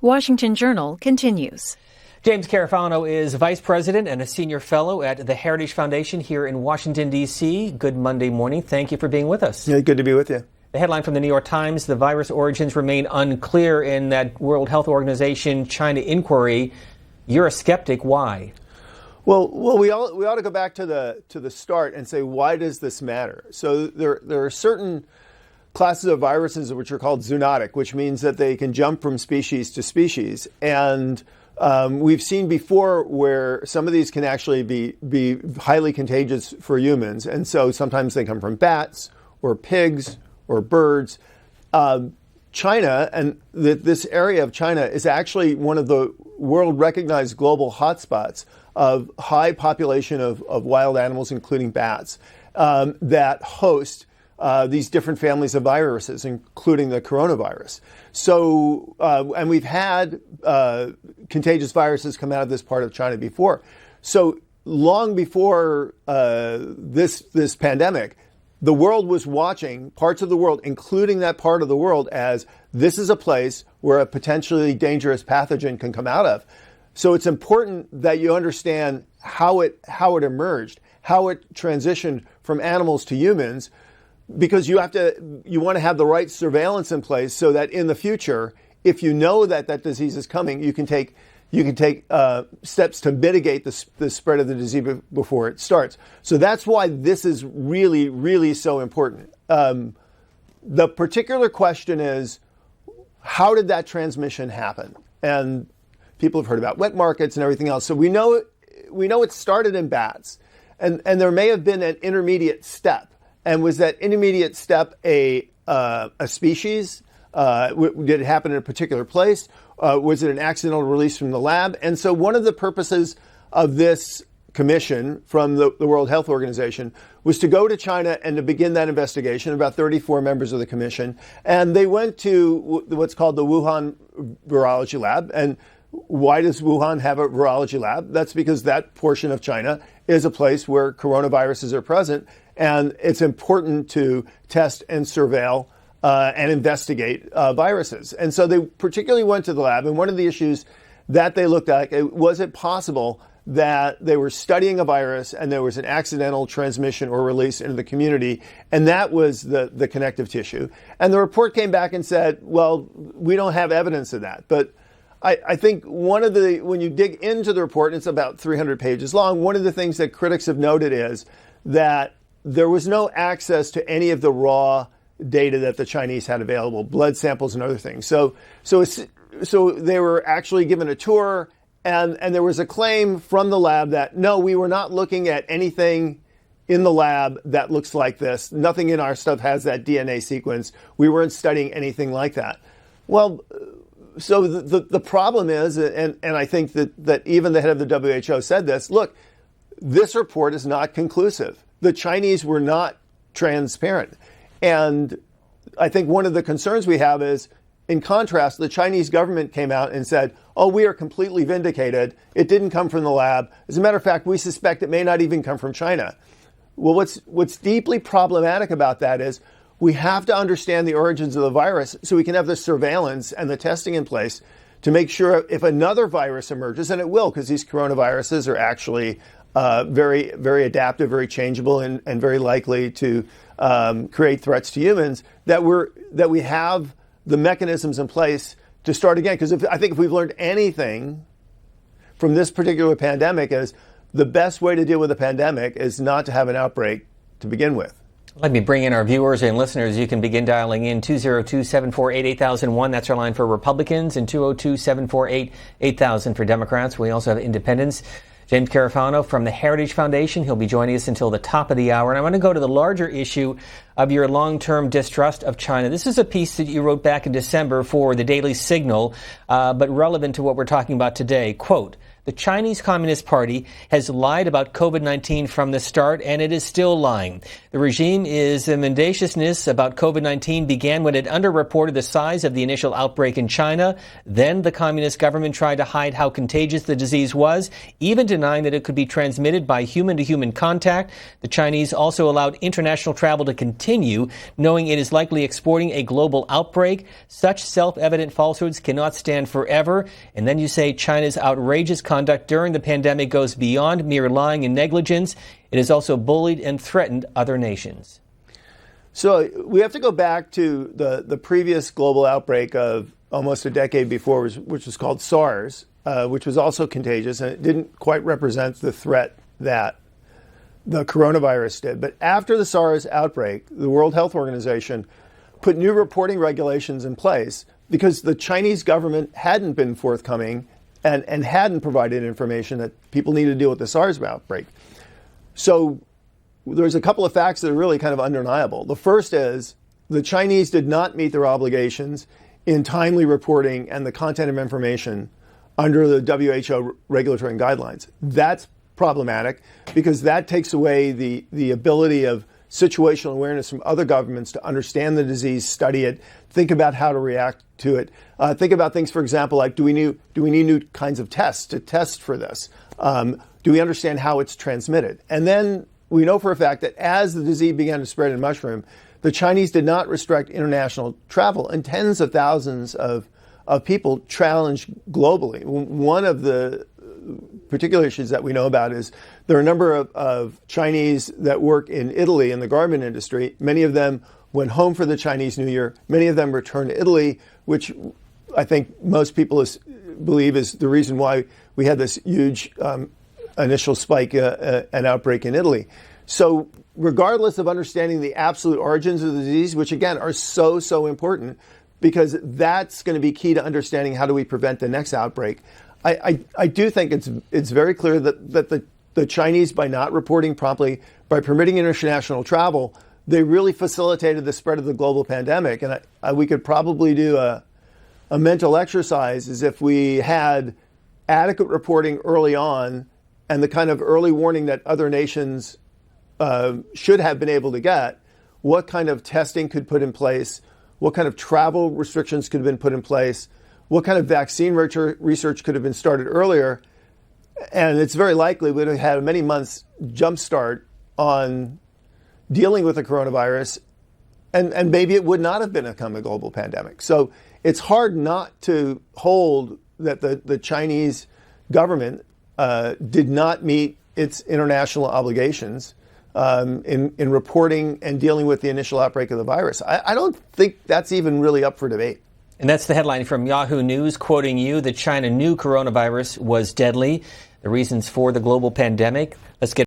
Washington Journal continues. James Carafano is Vice President and a Senior Fellow at the Heritage Foundation here in Washington, D.C. Good Monday morning. Thank you for being with us. Yeah, good to be with you. The headline from the New York Times, the virus origins remain unclear in that World Health Organization China inquiry. You're a skeptic. Why? Well, we ought to go back to the start and say, why does this matter? So there are certain classes of viruses which are called zoonotic, which means that they can jump from species to species. And we've seen before where some of these can actually be highly contagious for humans. And so sometimes they come from bats or pigs or birds. China, and this area of China is actually one of the world-recognized global hotspots of high population of wild animals, including bats, that host these different families of viruses, including the coronavirus. So, and we've had contagious viruses come out of this part of China before. So long before this pandemic, the world was watching parts of the world, including that part of the world, as this is a place where a potentially dangerous pathogen can come out of. So it's important that you understand how it emerged, how it transitioned from animals to humans, because you want to have the right surveillance in place so that in the future, if you know that disease is coming, you can take steps to mitigate the spread of the disease before it starts. So that's why this is really, really so important. The particular question is, how did that transmission happen? And people have heard about wet markets and everything else. So we know it started in bats, and there may have been an intermediate step. And was that intermediate step a species? Did it happen in a particular place? Was it an accidental release from the lab? And so one of the purposes of this commission from the World Health Organization was to go to China and to begin that investigation, about 34 members of the commission. And they went to what's called the Wuhan Virology Lab. And why does Wuhan have a virology lab? That's because that portion of China is a place where coronaviruses are present. And it's important to test and surveil and investigate viruses. And so they particularly went to the lab. And one of the issues that they looked at, was it possible that they were studying a virus and there was an accidental transmission or release into the community? And that was the connective tissue. And the report came back and said, well, we don't have evidence of that. But I think when you dig into the report, and it's about 300 pages long, one of the things that critics have noted is that there was no access to any of the raw data that the Chinese had available, blood samples and other things. So they were actually given a tour, and there was a claim from the lab that, no, we were not looking at anything in the lab that looks like this. Nothing in our stuff has that DNA sequence. We weren't studying anything like that. Well, so the problem is, and I think that even the head of the WHO said this, look, this report is not conclusive. The Chinese were not transparent. And I think one of the concerns we have is, in contrast, the Chinese government came out and said, oh, we are completely vindicated. It didn't come from the lab. As a matter of fact, we suspect it may not even come from China. Well, what's deeply problematic about that is we have to understand the origins of the virus so we can have the surveillance and the testing in place to make sure if another virus emerges, and it will, because these coronaviruses are actually very, very adaptive, very changeable, and very likely to create threats to humans, that we have the mechanisms in place to start again. Because I think if we've learned anything from this particular pandemic, is the best way to deal with a pandemic is not to have an outbreak to begin with. Let me bring in our viewers and listeners. You can begin dialing in 202-748-8001. That's our line for Republicans, and 202-748-8000 for Democrats. We also have independents. James Carafano from the Heritage Foundation. He'll be joining us until the top of the hour. And I want to go to the larger issue of your long-term distrust of China. This is a piece that you wrote back in December for the Daily Signal, but relevant to what we're talking about today. Quote, The Chinese Communist Party has lied about COVID-19 from the start, and it is still lying. The regime is mendaciousness about COVID-19 began when it underreported the size of the initial outbreak in China. Then the communist government tried to hide how contagious the disease was, even denying that it could be transmitted by human-to-human contact. The Chinese also allowed international travel to continue, knowing it is likely exporting a global outbreak. Such self-evident falsehoods cannot stand forever. And then you say China's outrageous conduct during the pandemic goes beyond mere lying and negligence. It has also bullied and threatened other nations. So we have to go back to the previous global outbreak of almost a decade before, which was called SARS, which was also contagious, and it didn't quite represent the threat that the coronavirus did. But after the SARS outbreak, the World Health Organization put new reporting regulations in place because the Chinese government hadn't been forthcoming and hadn't provided information that people needed to deal with the SARS outbreak. So there's a couple of facts that are really kind of undeniable. The first is the Chinese did not meet their obligations in timely reporting and the content of information under the WHO regulatory guidelines. That's problematic because that takes away the ability of situational awareness from other governments to understand the disease, study it, think about how to react to it. Think about things, for example, like do we need new kinds of tests to test for this? Do we understand how it's transmitted? And then we know for a fact that as the disease began to spread in mushroom, the Chinese did not restrict international travel, and tens of thousands of people challenged globally. One of the particular issues that we know about is there are a number of Chinese that work in Italy in the garment industry. Many of them went home for the Chinese New Year. Many of them returned to Italy, which I think most people believe is the reason why we had this huge initial spike and outbreak in Italy. So regardless of understanding the absolute origins of the disease, which again are so important, because that's going to be key to understanding how do we prevent the next outbreak. I do think it's very clear that the Chinese, by not reporting promptly, by permitting international travel, they really facilitated the spread of the global pandemic. And we could probably do a mental exercise as if we had adequate reporting early on and the kind of early warning that other nations should have been able to get, what kind of testing could put in place, what kind of travel restrictions could have been put in place, what kind of vaccine research could have been started earlier. And it's very likely we'd have had a many months jump start on dealing with the coronavirus, and maybe it would not have become a global pandemic. So it's hard not to hold that the Chinese government did not meet its international obligations in reporting and dealing with the initial outbreak of the virus. I don't think that's even really up for debate. And that's the headline from Yahoo News, quoting you, that China knew coronavirus was deadly. The reasons for the global pandemic. Let's get